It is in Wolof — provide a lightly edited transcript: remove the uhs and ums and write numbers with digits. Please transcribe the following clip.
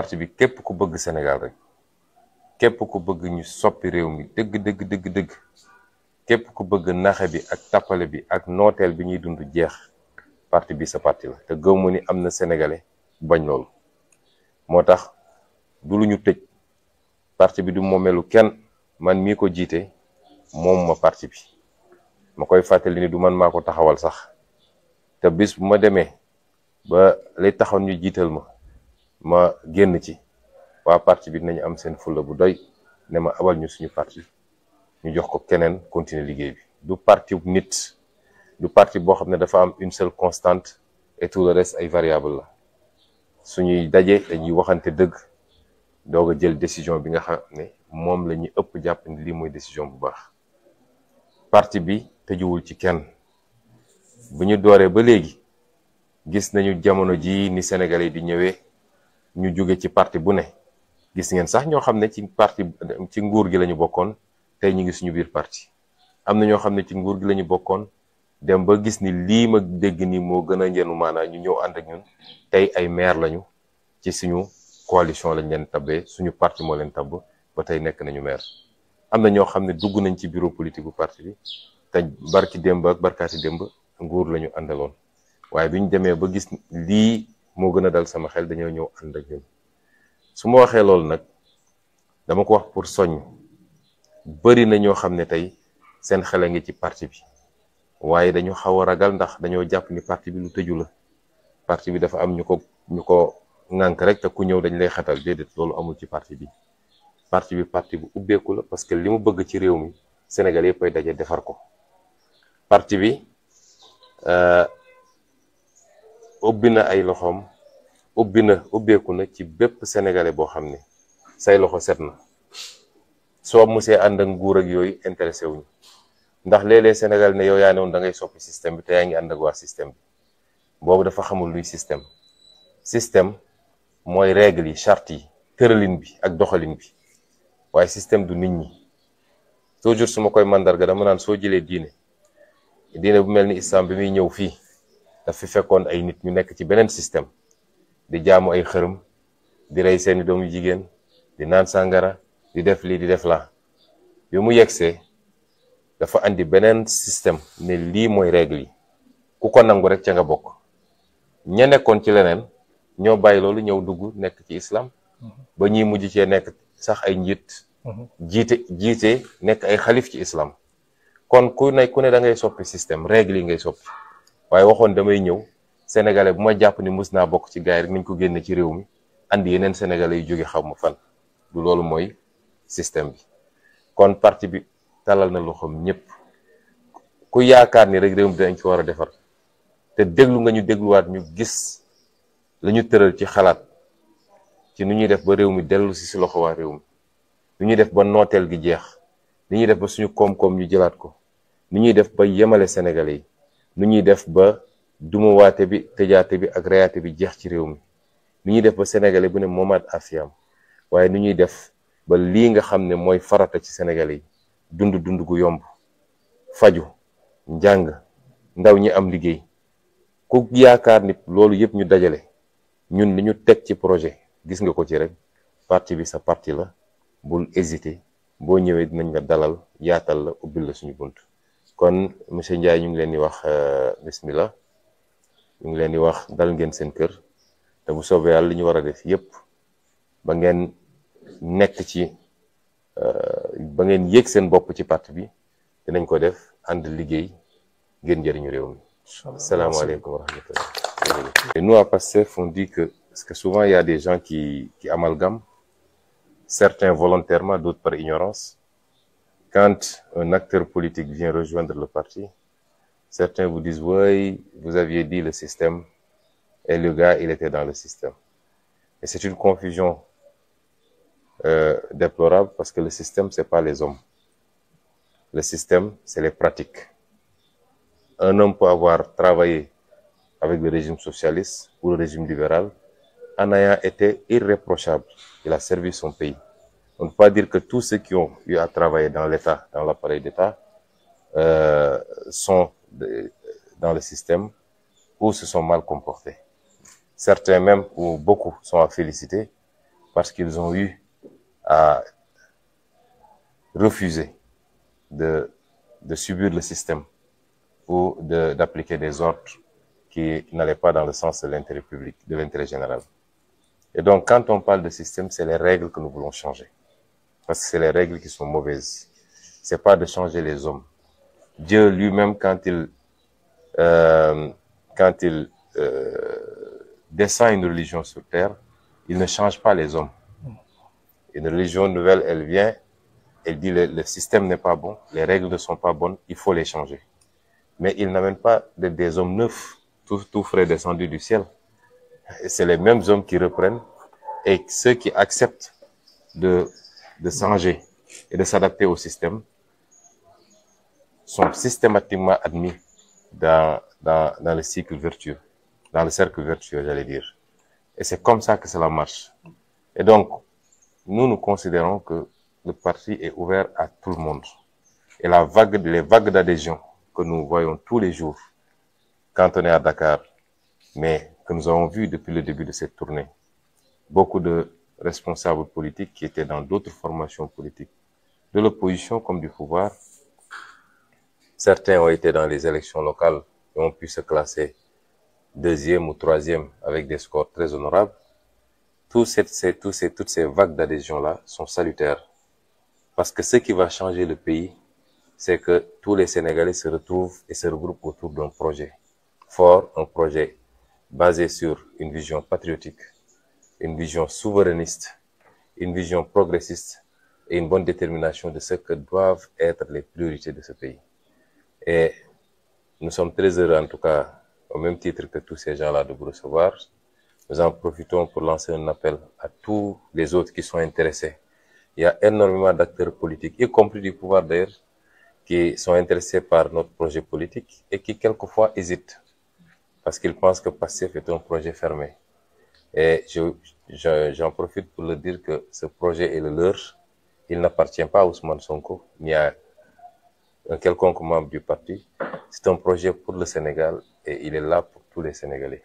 parti bi képp ku bëgg Sénégal rek képp ku bëgg ñu soppi réew mi dëgg képp ku bëgg naxe bi ak tappale bi ak nooteel bi ñuy dund jeex parti bi sa parti la te gëw ma ni am na sénégalais bañ loolu moo tax du lu ñu tëj parti bi du moomeelu kenn man mii ko jiite moom ma parti bi ma koy fàttali ni du man maa ko taxawal sax te bis bu ma demee ba lay taxaw ñu jiital ma génn ci waa parti bi dinañu am seen fulla bu doy ne ma abal ñu suñu parti ñu jox ko keneen continuer liggéey bi du parti nit du parti boo xam ne dafa am une seule constante et tout le reste ay variable la suñuy daje dañuy waxante dëgg doog a jël décision bi nga xam ne moom la ñuy ëpp jàpp ni lii mooy décision bu baax parti bi tëjuwul ci kenn bu ñu dooree ba léegi gis nañu jamono ji ni Sénégalais di ñëwee ñu jóge ci parti bu ne gis ngeen sax ñoo xam ne ci nguur gi la ñu bokkoon tey ñu ngi suñu biir parti am na ñoo xam ne ci nguur gi la ñu bokkoon dem ba gis ni lii ma dégg ni moo gën a njënu maanaa ñu ñëw ànd ak ñun tey ay maire lañu ci suñu coalition lañ leen tabbee suñu parti moo leen tabb ba tey nekk nañu maire am na ñoo xam ne dugg nañ ci bureau politique bu parti bi te barki démb ak barkaati démb nguur la ñu àndaloon waaye bi ñu demee ba gis lii moo gën a dal sama xel dañoo ñëw ànd ak ñun su ma waxee loolu nag dama ko wax pour soññ bëri na ñoo xam ne tey seen xel a ngi ci parti bi waaye dañu xaw a ragal ndax dañoo jàpp ni parti bi lu tëju la parti bi dafa am ñu ko ŋànk rek te ku ñëw dañ lay xatal déedéet loolu amul ci parti bi parti bu ubbeeku la parce que li mu bëgg ci réew mi Sénégal yëpp ay daje defar ko parti bi ubbi na ay loxoom ubbeeku na ci bépp sénégalais boo xam ne say loxo set na soo musee ànd ak nguur ak yooyu intéressé wuñu ndax léeg-léeg Sénégal ne yow yaa ne woon da ngay soppi système bi te yaa ngi ànd ak waa système bi boobu dafa xamul luy système mooy règle yi charte yi tëralin bi ak doxalin bi waaye système du nit ñi toujours su ma koy mandarga dama naan soo jëlee diine bu mel ni islam bi muy ñëw fii daf fi fekkoon ay nit ñu nekk ci beneen système di jaamu ay xërëm di rey seeni doom yu jigéen di naan sàngara di def lii di def laa bi mu yegsee dafa andi beneen système ne lii mooy règle yi ku ko nangu rek ca nga bokk ña nekkoon ci leneen ñoo bàyyi loolu ñëw dugg nekk ci islam ba ñuy mujj cee nekk sax ay njiit jiite nekk ay xalif ci islam kon ku ne da ngay soppi système règle yi ngay soppi waaye waxoon damay ñëw sénégalais bu ma jàpp ni mus naa bokk ci gaay rek nañ ko génne ci réew mi andi yeneen sénégalais yu jóge xaw ma fan du loolu mooy système bi kon parti bi talal na loxoom ñëpp ku yaakaar ni rek réew mi dañ ci war a defar te déglu nga ñu dégluwaat ñu gis la ñu tëral ci xalaat ci nu ñuy def ba réew mi dellu si loxo waa réew mi nu ñuy def ba nooteel gi jeex nu ñuy def ba suñu koom-koom ñu jëlaat ko nu ñuy def ba yemale sénégalais yi nu ñuy def ba dumuwaate bi tëjaate bi ak reyaate bi jeex ci réew mi nu ñuy def ba sénégalais bu ne moomaat afiyam waaye nu ñuy def ba lii nga xam ne mooy farata ci sénégalais yi dund gu yomb faju njàng ndaw ñi am liggéey ku yaakaar ni loolu yëpp ñu dajale ñun li ñu teg ci projet gis nga ko ci rek parti bi sa parti la bul hésiter boo ñëwee dinañ la dalal yaatal la ubbil la suñu bunt kon monsieur Ndiaye ñu ngi leen di wax bismillah ñu ngi leen di wax dal ngeen seen kër te bu soobee yàlla li ñu war a def yëpp ba ngeen nekk ci ba ngeen yéeg seen bopp ci parti bi dinañ ko def ànd liggéey ngeen njëriñu réew mi. Salaamaaleykum wa rahmatullah. Et nous à Pastef on dit que parce que souvent il y a des gens qui amalgament, certains volontairement, d'autres par ignorance. Quand un acteur politique vient rejoindre le parti, certains vous disent oui, vous aviez dit le système et le gars il était dans le système. Et c'est une confusion déplorable parce que le système c'est pas les hommes. Le système c'est les pratiques. Un homme peut avoir travaillé avec le régime socialiste ou le régime libéral en ayant été irréprochable. Il a servi son pays. On ne peut pas dire que tous ceux qui ont eu à travailler dans l'État, dans l'appareil d'État, sont dans le système ou se sont mal comportés. Certains même, ou beaucoup, sont à féliciter parce qu'ils ont eu à refuser de subir le système ou d'appliquer des ordres qui n'allaient pas dans le sens de l'intérêt public, de l'intérêt général. Et donc, quand on parle de système, c'est les règles que nous voulons changer. Parce que c'est les règles qui sont mauvaises. C'est pas de changer les hommes. Dieu lui-même, quand il descend une religion sur terre, il ne change pas les hommes. Une religion nouvelle, elle vient, elle dit le système n'est pas bon, les règles ne sont pas bonnes, il faut les changer. Mais il n'amène pas des hommes neufs, tout frais descendus du ciel. C'est les mêmes hommes qui reprennent, et ceux qui acceptent de changer et de s'adapter au système sont systématiquement admis dans le cycle vertueux, dans le cercle vertueux, j'allais dire. Et c'est comme ça que cela marche. Et donc, nous considérons que le parti est ouvert à tout le monde. Et les vagues d'adhésion que nous voyons tous les jours quand on est à Dakar, mais que nous avons vu depuis le début de cette tournée, beaucoup de responsables politiques qui étaient dans d'autres formations politiques, de l'opposition comme du pouvoir. Certains ont été dans les élections locales et ont pu se classer 2e ou 3e avec des scores très honorables. Toutes ces vagues d'adhésion-là sont salutaires. Parce que ce qui va changer le pays, c'est que tous les Sénégalais se retrouvent et se regroupent autour d'un projet fort, un projet basé sur une vision patriotique, une vision souverainiste, une vision progressiste et une bonne détermination de ce que doivent être les priorités de ce pays. Et nous sommes très heureux, en tout cas, au même titre que tous ces gens-là, de vous recevoir. Nous en profitons pour lancer un appel à tous les autres qui sont intéressés. Il y a énormément d'acteurs politiques, y compris du pouvoir d'ailleurs, qui sont intéressés par notre projet politique et qui quelquefois hésitent parce qu'ils pensent que PASTEF est un projet fermé. Et j'en profite pour leur dire que ce projet est le leur. Il n'appartient pas à Ousmane Sonko, ni à un quelconque membre du parti. C'est un projet pour le Sénégal et il est là pour tous les Sénégalais.